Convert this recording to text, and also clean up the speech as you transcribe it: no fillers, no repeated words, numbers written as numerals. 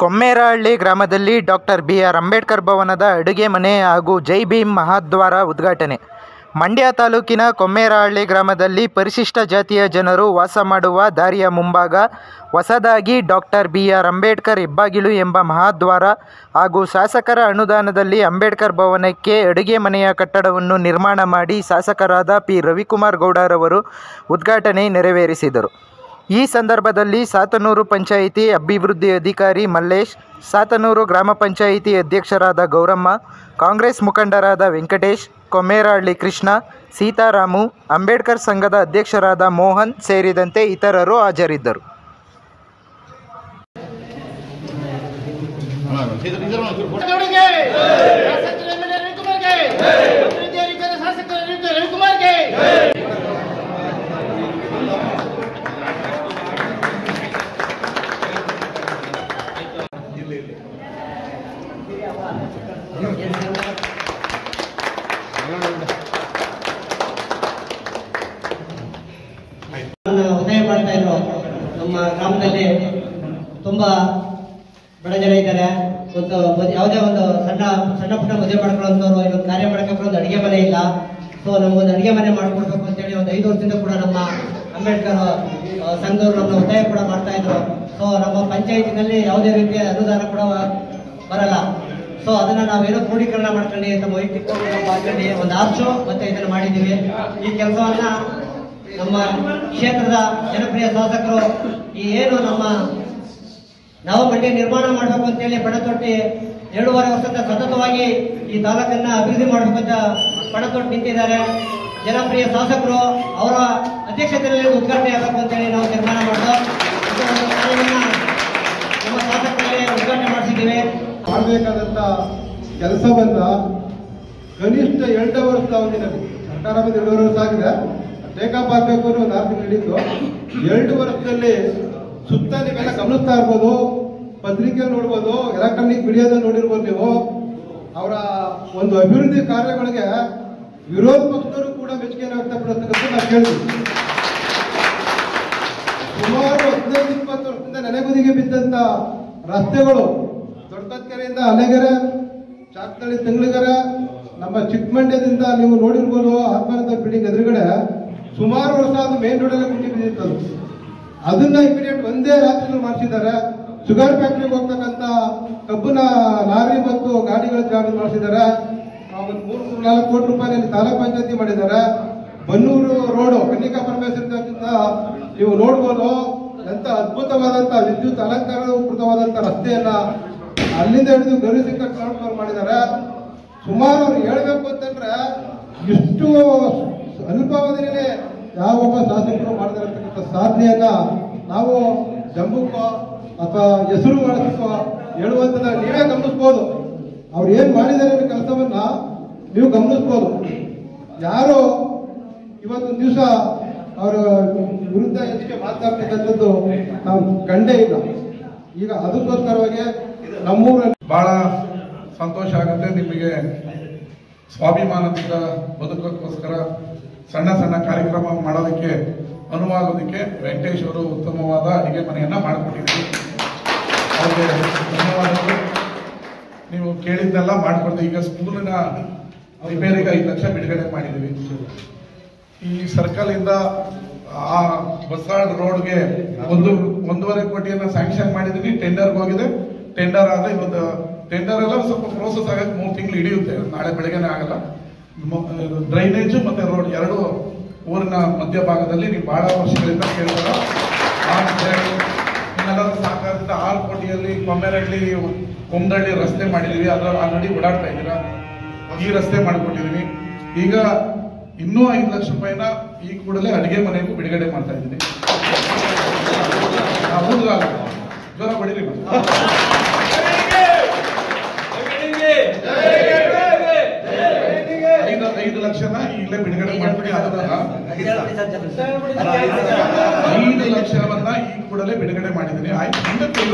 ಕೊಮ್ಮೇರಹಳ್ಳಿ ಗ್ರಾಮದಲ್ಲಿ doctor B R. Ambedkar ಭವನದ ಅಡುಗೆ ಮನೆ ಹಾಗೂ ಜೈ ಭೀಮ್ ಮಹಾದ್ವಾರ ಉದ್ಘಾಟನೆ. ಮಂಡ್ಯ ತಾಲೂಕಿನ ಕೊಮ್ಮೇರಹಳ್ಳಿ ಗ್ರಾಮದಲ್ಲಿ ಪರಿಶಿಷ್ಟ ಜಾತಿಯ ಜನರು ವಾಸ ಮಾಡುವ ದಾರಿಯ ಮುಂಭಾಗ ಹೊಸದಾಗಿ ಡಾಕ್ಟರ್ ಬಿ.ಆರ್. ಅಂಬೇಡ್ಕರ್ ಹೆಬ್ಬಾಗಿಲು ಎಂಬ ಮಹಾದ್ವಾರ ಹಾಗೂ ಶಾಸಕರ ಅನುದಾನದಲ್ಲಿ ಅಂಬೇಡ್ಕರ್ ಭವನಕ್ಕೆ ಅಡುಗೆ ಮನೆಯ ಕಟ್ಟಡವನ್ನು ನಿರ್ಮಾಣ ಮಾಡಿ ಶಾಸಕರಾದ ಪಿ. ರವಿಕುಮಾರ್ ಗೌಡರವರು ಉದ್ಘಾಟನೆ ನೆರವೇರಿಸಿದರು. ಈ ಸಂದರ್ಭದಲ್ಲಿ ಸಾತನೂರು ಪಂಚಾಯಿತಿ ಅಭಿವೃದ್ಧಿ ಅಧಿಕಾರಿ ಮಲ್ಲೇಶ್, ಸಾತನೂರು ಗ್ರಾಮ ಪಂಚಾಯಿತಿ ಅಧ್ಯಕ್ಷರಾದ ಗೌರಮ್ಮ, ಕಾಂಗ್ರೆಸ್ ಮುಖಂಡರಾದ ವೆಂಕಟೇಶ್, ಕೊಮ್ಮೇರಹಳ್ಳಿ ಕೃಷ್ಣ, ಸೀತಾರಾಮು, ಅಂಬೇಡ್ಕರ್ ಸಂಘದ ಅಧ್ಯಕ್ಷರಾದ ಮೋಹನ್ ಸೇರಿದಂತೆ ಇತರರು ಹಾಜರಿದ್ದರು. ಉದಯ ಮಾಡ್ತಾ ಇದ್ರು. ನಮ್ಮ ಗ್ರಾಮದಲ್ಲಿ ತುಂಬಾ ಬಡ ಜನ ಇದ್ದಾರೆ. ಯಾವುದೇ ಒಂದು ಸಣ್ಣ ಪುಟ್ಟ ಮದುವೆ ಮಾಡ್ಕೊಳ್ಳೋಂಥವ್ರು, ಇನ್ನೊಂದು ಕಾರ್ಯ ಮಾಡ್ಕೊಂಡು ಒಂದು ಅಡಿಗೆ ಮನೆ ಇಲ್ಲ. ಸೊ ನಮಗೊಂದು ಅಡಿಗೆ ಮನೆ ಮಾಡ್ಕೊಡ್ಬೇಕು ಅಂತೇಳಿ ಒಂದು 5 ವರ್ಷದಿಂದ ಕೂಡ ನಮ್ಮ ಅಂಬೇಡ್ಕರ್ ಸಂಘದವರು ನಮ್ಮ ಉದಯ ಕೂಡ ಮಾಡ್ತಾ ಇದ್ರು. ಸೊ ನಮ್ಮ ಪಂಚಾಯತಿನಲ್ಲಿ ಯಾವುದೇ ರೀತಿಯ ಅನುದಾನ ಕೂಡ ಬರಲ್ಲ. ಸೊ ಅದನ್ನ ನಾವೇನೋ ಕ್ರೋಢೀಕರಣ ಮಾಡ್ಕೊಂಡು ನಮ್ಮ ವೈಯಕ್ತಿಕ ಮಾಡ್ಕೊಂಡು ಒಂದು ಆರ್ಚು ಮತ್ತೆ ಇದನ್ನ ಮಾಡಿದ್ದೀವಿ. ಈ ಕೆಲಸವನ್ನ ನಮ್ಮ ಕ್ಷೇತ್ರದ ಜನಪ್ರಿಯ ಶಾಸಕರು ಏನು ನಾವು ಮಂಡ್ಯ ನಿರ್ಮಾಣ ಮಾಡಬೇಕು ಅಂತೇಳಿ ಪಣತೊಟ್ಟಿ 2.5 ವರ್ಷದ ಸತತವಾಗಿ ಈ ತಾಲೂಕನ್ನ ಅಭಿವೃದ್ಧಿ ಮಾಡಬೇಕು ಅಂತ ಪಣತೊಟ್ಟು ನಿಂತಿದ್ದಾರೆ. ಜನಪ್ರಿಯ ಶಾಸಕರು ಅವರ ಅಧ್ಯಕ್ಷತೆಯಲ್ಲಿ ಉದ್ಘಾಟನೆ ಆಗಬೇಕು ಅಂತೇಳಿ ನಾವು ತೀರ್ಮಾನ ಮಾಡಿದ್ದು ನಮ್ಮ ಶಾಸಕರಲ್ಲಿ ಉದ್ಘಾಟನೆ ಮಾಡಿಸಿದ್ದೀವಿ. ಮಾಡಬೇಕಾದಂತ ಕೆಲಸವನ್ನ ಕನಿಷ್ಠ 2 ವರ್ಷದ ಅವಧಿನಲ್ಲಿ ಸರ್ಕಾರ ಬಂದು 2 ವರ್ಷ ಆಗಿದೆ. ಟೇಕಪ್ ಆಗಬೇಕು ಅನ್ನೋ 4 ತಿಂಗಳು ಹಿಡಿದು 2 ವರ್ಷದಲ್ಲಿ ಸುತ್ತ ನೀವೆಲ್ಲ ಗಮನಿಸ್ತಾ ಇರ್ಬೋದು, ಪತ್ರಿಕೆ ನೋಡ್ಬೋದು, ಎಲೆಕ್ಟ್ರಾನಿಕ್ ಮೀಡಿಯಾದಲ್ಲಿ ನೋಡಿರ್ಬೋದು. ನೀವು ಅವರ ಒಂದು ಅಭಿವೃದ್ಧಿ ಕಾರ್ಯಗಳಿಗೆ ವಿರೋಧ ಪಕ್ಷದವರು ಕೂಡ ಮೆಚ್ಚುಗೆಯನ್ನು ವ್ಯಕ್ತಪಡಿಸ್ತಕ್ಕಂಥ ನಾವು ಕೇಳಿದ್ವಿ. ಸುಮಾರು 15-20 ವರ್ಷದಿಂದ ನೆನೆಗುದಿಗೆ ಬಿದ್ದಂತ ರಸ್ತೆಗಳು ದೊಡ್ಡಕೆರೆಯಿಂದ ಅಲೆಗೆರೆ, ಚಾಕ್ನಳ್ಳಿ ತಿಂಗಳಿಗೆರೆ, ನಮ್ಮ ಚಿಕ್ಕಮಂಡ್ಯದಿಂದ ನೀವು ನೋಡಿರ್ಬೋದು ಆತ್ಮಹತ್ಯೆ ಬಿಲ್ಡಿಂಗ್ ಎದುರುಗಡೆ ಸುಮಾರು ವರ್ಷ ಅದು ಮೇನ್ ರೋಡಲ್ಲೇ ಮುಟ್ಟಿ ಬಿದ್ದಿತ್ತು. ಅದನ್ನ ಇಮಿಡಿಯೇಟ್ ಒಂದೇ ರಾತ್ರಿ ಮಾಡಿಸಿದ್ದಾರೆ. ಶುಗರ್ ಫ್ಯಾಕ್ಟ್ರಿಗೆ ಹೋಗ್ತಕ್ಕಂಥ ಕಬ್ಬಿನ ಲಾರಿ ಮತ್ತು ಗಾಡಿಗಳ ಜಾಗ ಮಾಡಿಸಿದ್ದಾರೆ. ಒಂದು 3-4 ಕೋಟಿ ರೂಪಾಯಿನಲ್ಲಿ ತಾಲೂಕ್ ಪಂಚಾಯತಿ ಮಾಡಿದ್ದಾರೆ. ಬನ್ನೂರು ರೋಡು ಕನ್ನಿಕಾ ಪರಮೇಶ್ವರದಿಂದ ನೀವು ನೋಡ್ಬೋದು. ಎಂತ ಅದ್ಭುತವಾದಂತಹ ವಿದ್ಯುತ್ ಅಲಂಕಾರಕೃತವಾದಂತಹ ರಸ್ತೆಯನ್ನ ಅಲ್ಲಿಂದ ಹಿಡಿದು ಗೌರಿ ಸಿಂಕರ್ ಮಾಡಿದ್ದಾರೆ. ಸುಮಾರು ಅವ್ರು ಹೇಳ್ಬೇಕು ಅಂತಂದ್ರೆ ಇಷ್ಟು ಅಲ್ಪಾವಧಿಯಲ್ಲಿ ಯಾವೊಬ್ಬ ಶಾಸಕರು ಮಾಡಿದಿರತಕ್ಕಂಥ ಸಾಧನೆಯನ್ನ ನಾವು ಜಂಬಕ್ಕೋ ಅಥವಾ ಹೆಸರು ಬಳಸಕ್ಕೋ ಹೇಳುವಂತದ ನೀವೇ ಗಮನಿಸ್ಬೋದು. ಅವ್ರು ಏನ್ ಮಾಡಿದ್ದಾರೆ ಕೆಲಸವನ್ನ ನೀವು ಗಮನಿಸ್ಬೋದು. ಯಾರು ಇವತ್ತೊಂದು ದಿವಸ ಅವರ ವಿರುದ್ಧ ಹೆಚ್ಚಿಗೆ ಮಾತಾಡ್ತಕ್ಕಂಥದ್ದು ನಾವು ಕಂಡೇ ಇಲ್ಲ. ಈಗ ಅದಕ್ಕೋಸ್ಕರವಾಗಿ ನಮ್ಮೂರಲ್ಲಿ ಬಹಳ ಸಂತೋಷ ಆಗುತ್ತೆ. ನಿಮಗೆ ಸ್ವಾಭಿಮಾನದಿಂದ ಬದುಕೋಕ್ಕೋಸ್ಕರ ಸಣ್ಣ ಸಣ್ಣ ಕಾರ್ಯಕ್ರಮ ಮಾಡೋದಕ್ಕೆ ಅನುವಾಗೋದಕ್ಕೆ ವೆಂಕಟೇಶ್ ಅವರು ಉತ್ತಮವಾದ ಅಡಿಗೆ ಮನೆಯನ್ನ ಮಾಡಿಕೊಟ್ಟಿದ್ದೀವಿ. ಅವ್ರಿಗೆ ಧನ್ಯವಾದಗಳು. ನೀವು ಕೇಳಿದ್ದೆಲ್ಲ ಮಾಡಿಕೊಡ್ತೀವಿ. ಈಗ ಸ್ಕೂಲಿನ ರಿಪೇರಿಗೆ 5 ಲಕ್ಷ ಬಿಡುಗಡೆ ಮಾಡಿದ್ದೀವಿ. ಈ ಸರ್ಕಲ್ ಇಂದ ಆ ಬಸಾಡ್ ರೋಡ್ಗೆ 1.5 ಕೋಟಿಯನ್ನ ಸ್ಯಾಂಕ್ಷನ್ ಮಾಡಿದೀನಿ. ಟೆಂಡರ್ಗೆ ಹೋಗಿದೆ. ಟೆಂಡರ್ ಆದ್ರೆ ಇವತ್ತು ಟೆಂಡರ್ ಎಲ್ಲ ಸ್ವಲ್ಪ ಪ್ರೋಸೆಸ್ ಆಗಕ್ಕೆ 3 ತಿಂಗಳು ಹಿಡಿಯುತ್ತೆ. ನಾಳೆ ಬೆಳಗ್ಗೆನೆ ಆಗಲ್ಲ. ಡ್ರೈನೇಜ್ ಮತ್ತೆ ರೋಡ್ 2 ಊರಿನ ಮಧ್ಯಭಾಗದಲ್ಲಿ ನೀವು ಬಹಳ ವರ್ಷಗಳಿಂದ ಕೇಳ್ತಾರ. ನಿಮ್ಮೆಲ್ಲರೂ ಸಹಕಾರದಿಂದ 6 ಕೋಟಿಯಲ್ಲಿ ಕೊಮ್ಮೇರಹಳ್ಳಿ ಕುಮ್ದಳ್ಳಿ ರಸ್ತೆ ಮಾಡಿದೀವಿ. ಅದರ ಆಲ್ರೆಡಿ ಓಡಾಡ್ತಾ ಇದ್ದೀರಾ. ಈ ರಸ್ತೆ ಮಾಡಿಕೊಟ್ಟಿದೀವಿ. ಈಗ ಇನ್ನೂ 5 ಲಕ್ಷ ರೂಪಾಯಿನ ಈ ಕೂಡಲೇ ಅಡಿಗೆ ಮನೆಗೂ ಬಿಡುಗಡೆ ಮಾಡ್ತಾ ಇದ್ದೀನಿ. ಜ್ವರ ಬಡಿರಿ. 5 ಲಕ್ಷನ ಈಗಲೇ ಬಿಡುಗಡೆ ಮಾಡ್ತೀನಿ. 5 ಲಕ್ಷವನ್ನ ಈ ಕೂಡಲೇ ಬಿಡುಗಡೆ ಮಾಡಿದ್ದೀನಿ. ಆಯ್ತು.